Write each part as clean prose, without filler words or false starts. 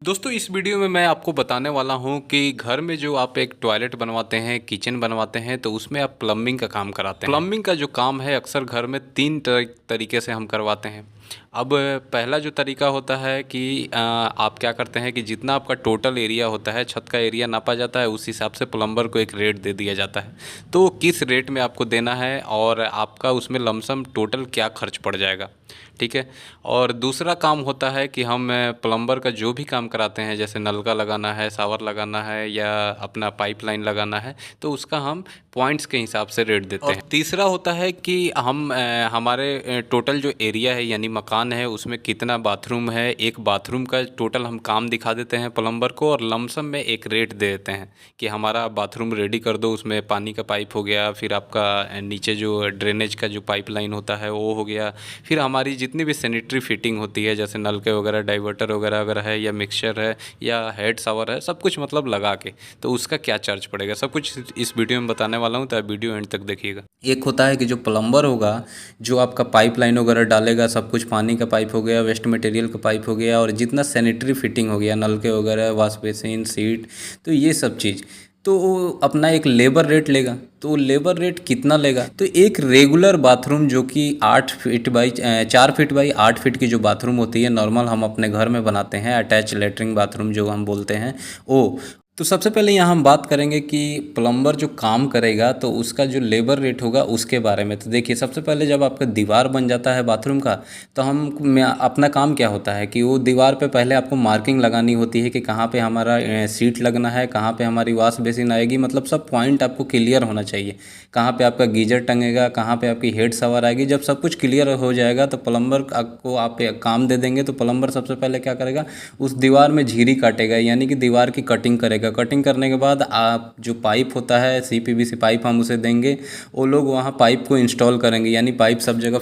दोस्तों इस वीडियो में मैं आपको बताने वाला हूं कि घर में जो आप एक टॉयलेट बनवाते हैं, किचन बनवाते हैं, तो उसमें आप प्लम्बिंग का काम कराते हैं। प्लम्बिंग का जो काम है अक्सर घर में तीन तरीके से हम करवाते हैं। अब पहला जो तरीका होता है कि आप क्या करते हैं कि जितना आपका टोटल एरिया होता है, छत का एरिया नापा जाता है, उस हिसाब से प्लम्बर को एक रेट दे दिया जाता है। तो किस रेट में आपको देना है और आपका उसमें लमसम टोटल क्या खर्च पड़ जाएगा, ठीक है। और दूसरा काम होता है कि हम प्लम्बर का जो भी काम कराते हैं, जैसे नलका लगाना है, शावर लगाना है या अपना पाइपलाइन लगाना है, तो उसका हम पॉइंट्स के हिसाब से रेट देते हैं। तीसरा होता है कि हम हमारे टोटल जो एरिया है यानी मकान है उसमें कितना बाथरूम है, एक बाथरूम का टोटल हम काम दिखा देते हैं प्लम्बर को और लमसम में एक रेट दे देते हैं कि हमारा बाथरूम रेडी कर दो, उसमें पानी का पाइप हो गया, फिर आपका नीचे जो ड्रेनेज का जो पाइपलाइन होता है वो हो गया, फिर हमारी जितनी भी सैनिटरी फिटिंग होती है जैसे नलके वगैरह, डाइवर्टर वगैरह अगर है या मिक्सचर है या हेड शावर है, सब कुछ मतलब लगा के तो उसका क्या चार्ज पड़ेगा, सब कुछ इस वीडियो में बताने वाला हूँ, तो आप वीडियो एंड तक देखिएगा। एक होता है कि जो प्लम्बर होगा जो आपका पाइपलाइन वगैरह डालेगा, सब कुछ पानी का पाइप हो गया, वेस्ट मटेरियल का पाइप हो गया और जितना सैनिटरी फिटिंग हो गया, नलके वगैरह, वॉश बेसिन, सीट, तो ये सब चीज़, तो वो अपना एक लेबर रेट लेगा। तो लेबर रेट कितना लेगा, तो एक रेगुलर बाथरूम जो कि 4 फीट बाई 8 फीट की जो बाथरूम होती है, नॉर्मल हम अपने घर में बनाते हैं, अटैच लेटरिन बाथरूम जो हम बोलते हैं वो। तो सबसे पहले यहाँ हम बात करेंगे कि प्लम्बर जो काम करेगा तो उसका जो लेबर रेट होगा उसके बारे में। तो देखिए, सबसे पहले जब आपका दीवार बन जाता है बाथरूम का, तो अपना काम क्या होता है कि वो दीवार पे पहले आपको मार्किंग लगानी होती है कि कहाँ पे हमारा सीट लगना है, कहाँ पे हमारी वॉश बेसिन आएगी, मतलब सब पॉइंट आपको क्लियर होना चाहिए। कहाँ पे आपका गीजर टंगेगा, कहाँ पे आपकी हेड शावर आएगी। जब सब कुछ क्लियर हो जाएगा तो प्लम्बर आपको आप काम दे देंगे। तो प्लम्बर सबसे पहले क्या करेगा, उस दीवार में झिरी काटेगा, यानी कि दीवार की कटिंग करेगा। कटिंग करने के बाद आप जो पाइप होता है, CPVC पाइप हम उसे देंगे, वो लोग वहाँ पाइप को इंस्टॉल करेंगे, यानी पाइप सब जगह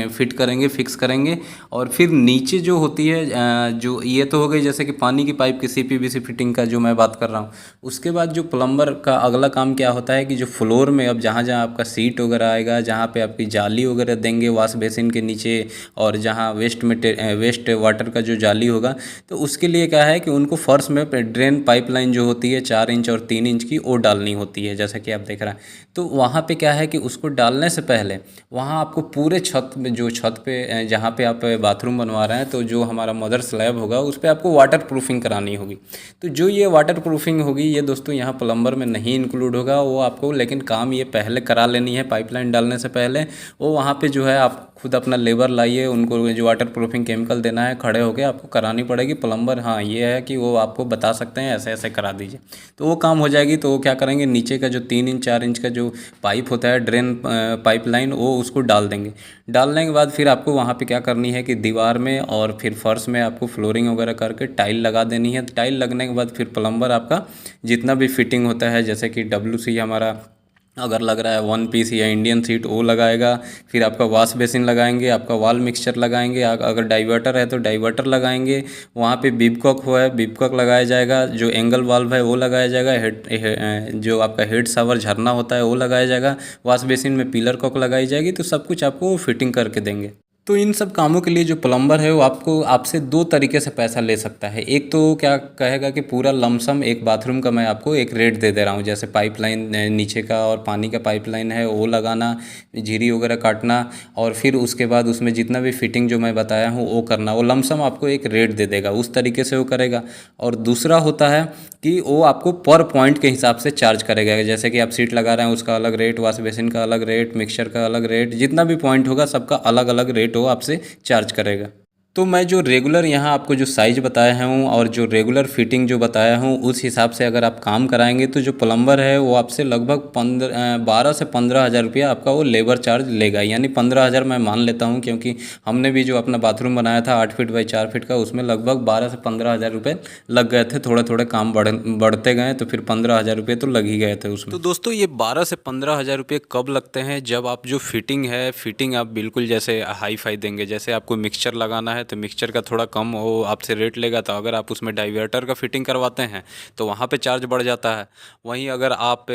फिट करेंगे, फिक्स करेंगे। और फिर नीचे जो होती है जो ये तो हो गई जैसे कि पानी की पाइप की CPVC फिटिंग का जो मैं बात कर रहा हूँ। उसके बाद जो प्लम्बर का अगला काम क्या होता है कि जो फ्लोर में अब जहाँ जहाँ आपका सीट वगैरह आएगा, जहाँ पे आपकी जाली वगैरह देंगे वॉश बेसिन के नीचे, और जहाँ वेस्ट वाटर का जो जाली होगा, तो उसके लिए क्या है कि उनको फर्श में ड्रेन पाइपलाइन जो होती है 4 इंच और 3 इंच की, वो डालनी होती है जैसा कि आप देख रहे हैं। तो वहाँ पे क्या है कि उसको डालने से पहले वहाँ आपको पूरे छत में, जो छत पे जहाँ पे आप बाथरूम बनवा रहे हैं, तो जो हमारा मदर स्लैब होगा उस पर आपको वाटर प्रूफिंग करानी होगी। तो जो ये वाटर प्रूफिंग होगी ये दोस्तों यहाँ प्लम्बर में नहीं इंक्लूड होगा, वो आपको लेकिन काम ये पहले करा लेनी है पाइपलाइन डालने से पहले। वो वहाँ पे जो है आप खुद अपना लेबर लाइए, उनको जो वाटर प्रूफिंग केमिकल देना है खड़े होके आपको करानी पड़ेगी। प्लम्बर हाँ ये है कि वो आपको बता सकते हैं ऐसे ऐसे करा दीजिए, तो वो काम हो जाएगी। तो वो क्या करेंगे, नीचे का जो 3 इंच 4 इंच का जो पाइप होता है ड्रेन पाइपलाइन, वो उसको डाल देंगे। डालने के बाद फिर आपको वहाँ पे क्या करनी है कि दीवार में और फिर फर्श में आपको फ्लोरिंग वगैरह करके टाइल लगा देनी है। टाइल लगने के बाद फिर प्लम्बर आपका जितना भी फिटिंग होता है, जैसे कि WC हमारा अगर लग रहा है 1 पीस या इंडियन सीट, वो लगाएगा। फिर आपका वॉश बेसिन लगाएंगे, आपका वॉल मिक्सचर लगाएंगे, अगर डाइवर्टर है तो डाइवर्टर लगाएंगे। वहाँ पे बिबकॉक है, बिबकॉक लगाया जाएगा। जो एंगल वाल्व है वो लगाया जाएगा। जो आपका हेड शावर झरना होता है वो लगाया जाएगा। वॉश बेसिन में पिलर कॉक लगाई जाएगी। तो सब कुछ आपको फिटिंग करके देंगे। तो इन सब कामों के लिए जो प्लम्बर है वो आपसे 2 तरीके से पैसा ले सकता है। एक तो क्या कहेगा कि पूरा लमसम एक बाथरूम का मैं आपको एक रेट दे दे रहा हूँ, जैसे पाइपलाइन नीचे का और पानी का पाइपलाइन है वो लगाना, झिरी वगैरह काटना, और फिर उसके बाद उसमें जितना भी फिटिंग जो मैं बताया हूँ वो करना, वो लमसम आपको एक रेट दे देगा, उस तरीके से वो करेगा। और दूसरा होता है कि वो आपको पर पॉइंट के हिसाब से चार्ज करेगा, जैसे कि आप सीट लगा रहे हैं उसका अलग रेट, वॉश बेसिन का अलग रेट, मिक्सचर का अलग रेट, जितना भी पॉइंट होगा सबका अलग अलग रेट वो आपसे चार्ज करेगा। तो मैं जो रेगुलर यहाँ आपको जो साइज़ बताया हूँ और जो रेगुलर फिटिंग जो बताया हूँ, उस हिसाब से अगर आप काम कराएंगे तो जो प्लम्बर है वो आपसे लगभग 12 से 15 हज़ार रुपया आपका वो लेबर चार्ज लेगा। यानी 15 हज़ार मैं मान लेता हूँ, क्योंकि हमने भी जो अपना बाथरूम बनाया था 8 फीट बाई 4 फीट का, उसमें लगभग 12 से 15 हज़ार रुपये लग गए थे। थोड़े थोड़े काम बढ़ते गए तो फिर 15 हज़ार रुपये तो लग ही गए थे उसमें। तो दोस्तों ये 12 से 15 हज़ार रुपये कब लगते हैं, जब आप जो फिटिंग है, फिटिंग आप बिल्कुल जैसे हाई फाई देंगे। जैसे आपको मिक्सचर लगाना है तो मिक्सचर का थोड़ा कम वो आपसे रेट लेगा। तो अगर आप उसमें डाइवर्टर का फिटिंग करवाते हैं तो वहाँ पे चार्ज बढ़ जाता है। वहीं अगर आप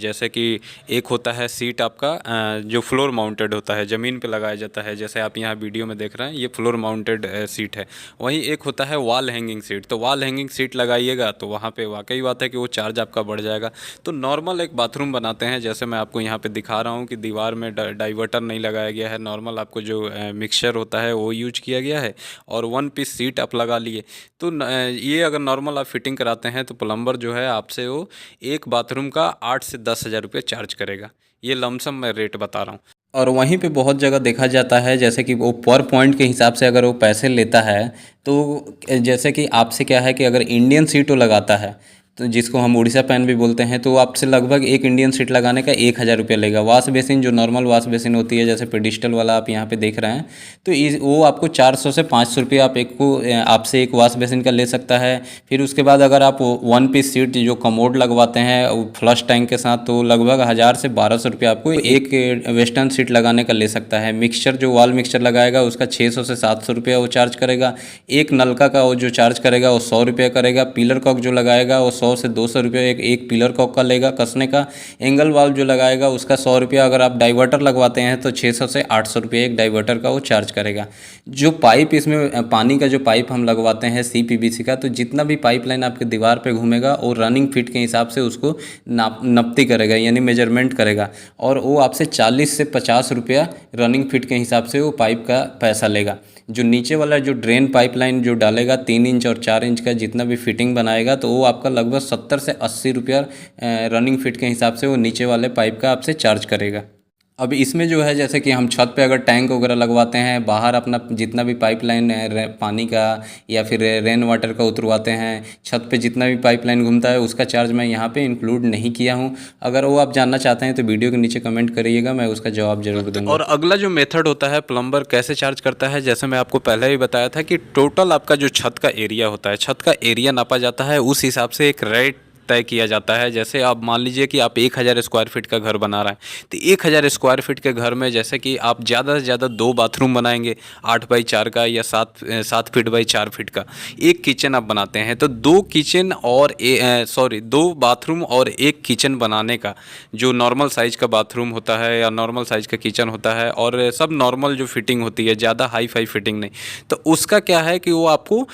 जैसे कि एक होता है सीट आपका जो फ्लोर माउंटेड होता है, ज़मीन पे लगाया जाता है, जैसे आप यहाँ वीडियो में देख रहे हैं, ये फ्लोर माउंटेड सीट है। वहीं एक होता है वॉल हैंगिंग सीट। तो वॉल हैंगिंग सीट लगाइएगा तो वहाँ पे वाकई बात है कि वो चार्ज आपका बढ़ जाएगा। तो नॉर्मल एक बाथरूम बनाते हैं, जैसे मैं आपको यहाँ पे दिखा रहा हूँ कि दीवार में डाइवर्टर नहीं लगाया गया है, नॉर्मल आपको जो मिक्सचर होता है वो यूज किया गया है और वन पीस सीट आप लगा लिए। तो ये अगर नॉर्मल आप फिटिंग कराते हैं तो प्लम्बर जो है आपसे वो एक बाथरूम का 8 से 10 हज़ार रुपये चार्ज करेगा। ये लमसम मैं रेट बता रहा हूँ। और वहीं पे बहुत जगह देखा जाता है जैसे कि वो पर पॉइंट के हिसाब से अगर वो पैसे लेता है, तो जैसे कि आपसे क्या है कि अगर इंडियन सीट वो लगाता है, तो जिसको हम उड़ीसा पैन भी बोलते हैं, तो वो आपसे लगभग एक इंडियन सीट लगाने का 1,000 रुपये लेगा। वॉश बेसिन जो नॉर्मल वॉश बेसिन होती है, जैसे पेडिस्टल वाला आप यहाँ पे देख रहे हैं, तो वो आपको 400 से 500 रुपये आपसे एक वॉश बेसिन का ले सकता है। फिर उसके बाद अगर आप वन पीस सीट जो कमोड लगवाते हैं फ्लश टैंक के साथ, तो लगभग 1,000 से 1,200 रुपये आपको एक वेस्टर्न सीट लगाने का ले सकता है। मिक्सचर जो वॉल मिक्सचर लगाएगा उसका 600 से 700 रुपये वो चार्ज करेगा। एक नलका का वो जो चार्ज करेगा वो 100 रुपये करेगा। पिलर कॉक जो लगाएगा वो 100 से 200 रुपये एक पिलर कॉक का लेगा कसने का। एंगल वाल्व जो लगाएगा उसका 100 रुपया। अगर आप डाइवर्टर लगवाते हैं तो 600 से 800 रुपये एक डाइवर्टर का वो चार्ज करेगा। जो पाइप इसमें पानी का जो पाइप हम लगवाते हैं CPVC का, तो जितना भी पाइपलाइन आपके दीवार पे घूमेगा वो रनिंग फिट के हिसाब से उसको नपती करेगा, यानी मेजरमेंट करेगा, और वो आपसे 40 से 50 रुपया रनिंग फिट के हिसाब से वो पाइप का पैसा लेगा। जो नीचे वाला जो ड्रेन पाइपलाइन जो डालेगा 3 इंच और 4 इंच का जितना भी फिटिंग बनाएगा, तो वो आपका लगभग 70 से 80 रुपया रनिंग फिट के हिसाब से वो नीचे वाले पाइप का आपसे चार्ज करेगा। अब इसमें जो है जैसे कि हम छत पे अगर टैंक वगैरह लगवाते हैं, बाहर अपना जितना भी पाइपलाइन है पानी का या फिर रेन वाटर का उतरवाते हैं, छत पे जितना भी पाइपलाइन घूमता है उसका चार्ज मैं यहाँ पे इंक्लूड नहीं किया हूँ। अगर वो आप जानना चाहते हैं तो वीडियो के नीचे कमेंट करिएगा, मैं उसका जवाब जरूर दूँगा। और अगला जो मेथड होता है प्लम्बर कैसे चार्ज करता है, जैसे मैं आपको पहले ही बताया था कि टोटल आपका जो छत का एरिया होता है, छत का एरिया नापा जाता है, उस हिसाब से एक रेट तय किया जाता है। जैसे आप मान लीजिए कि आप 1,000 स्क्वायर फीट का घर बना रहे हैं, तो 1,000 स्क्वायर फीट के घर में जैसे कि आप ज़्यादा से ज़्यादा 2 बाथरूम बनाएंगे 8 बाई 4 का या 7 फीट बाई 4 फीट का, एक किचन आप बनाते हैं, तो 2 किचन और 2 बाथरूम और एक किचन बनाने का जो नॉर्मल साइज़ का बाथरूम होता है या नॉर्मल साइज़ का किचन होता है, और सब नॉर्मल जो फिटिंग होती है, ज़्यादा हाई फाई फिटिंग नहीं, तो उसका क्या है कि वो आपको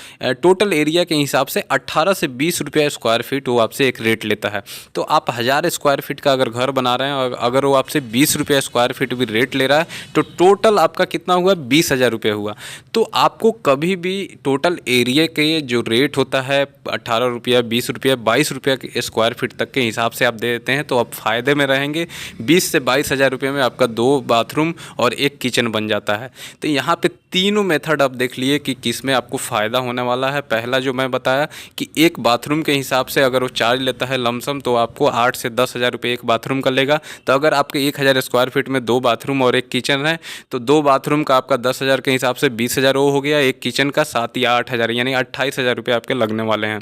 टोटल एरिया के हिसाब से 18 से 20 रुपया स्क्वायर फीट वो आपसे एक रेट लेता है। तो आप 1,000 स्क्वायर फीट का अगर घर बना रहे हैं और अगर वो आपसे 20 रुपया स्क्वायर फीट भी रेट ले रहा है, तो टोटल आपका कितना हुआ, 20,000 रुपये हुआ। तो आपको कभी भी टोटल एरिया के जो रेट होता है 18 रुपया, 20 रुपया, 22 रुपया स्क्वायर फीट तक के हिसाब से आप दे देते हैं, तो आप फ़ायदे में रहेंगे। 20 से 22,000 रुपये में आपका 2 बाथरूम और एक किचन बन जाता है। तो यहाँ पे तीनों मेथड आप देख लिए कि किस में आपको फ़ायदा होने वाला है। पहला जो मैं बताया कि एक बाथरूम के हिसाब से अगर वो चार्ज लेता है लमसम, तो आपको 8 से 10,000 रुपये एक बाथरूम का लेगा। तो अगर आपके 1,000 स्क्वायर फीट में 2 बाथरूम और एक किचन है, तो 2 बाथरूम का आपका 10,000 के हिसाब से 20,000 वो हो गया, एक किचन का 7 या 8,000 यानी 28,000 रुपये आपके लगने वाले हैं।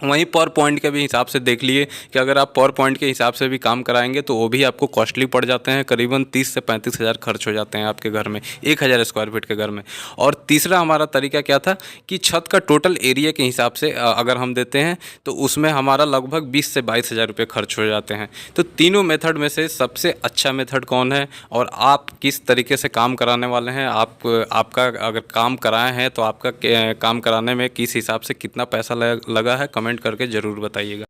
वहीं पर पॉइंट के भी हिसाब से देख लिए कि अगर आप पर पॉइंट के हिसाब से भी काम कराएंगे तो वो भी आपको कॉस्टली पड़ जाते हैं, करीबन 30 से 35,000 खर्च हो जाते हैं आपके घर में 1,000 स्क्वायर फीट के घर में। और तीसरा हमारा तरीका क्या था कि छत का टोटल एरिया के हिसाब से अगर हम देते हैं तो उसमें हमारा लगभग 20 से 22,000 रुपये खर्च हो जाते हैं। तो तीनों मेथड में से सबसे अच्छा मेथड कौन है और आप किस तरीके से काम कराने वाले हैं, आपका अगर काम कराए हैं तो आपका काम कराने में किस हिसाब से कितना पैसा लगा है, कमेंट करके ज़रूर बताइएगा।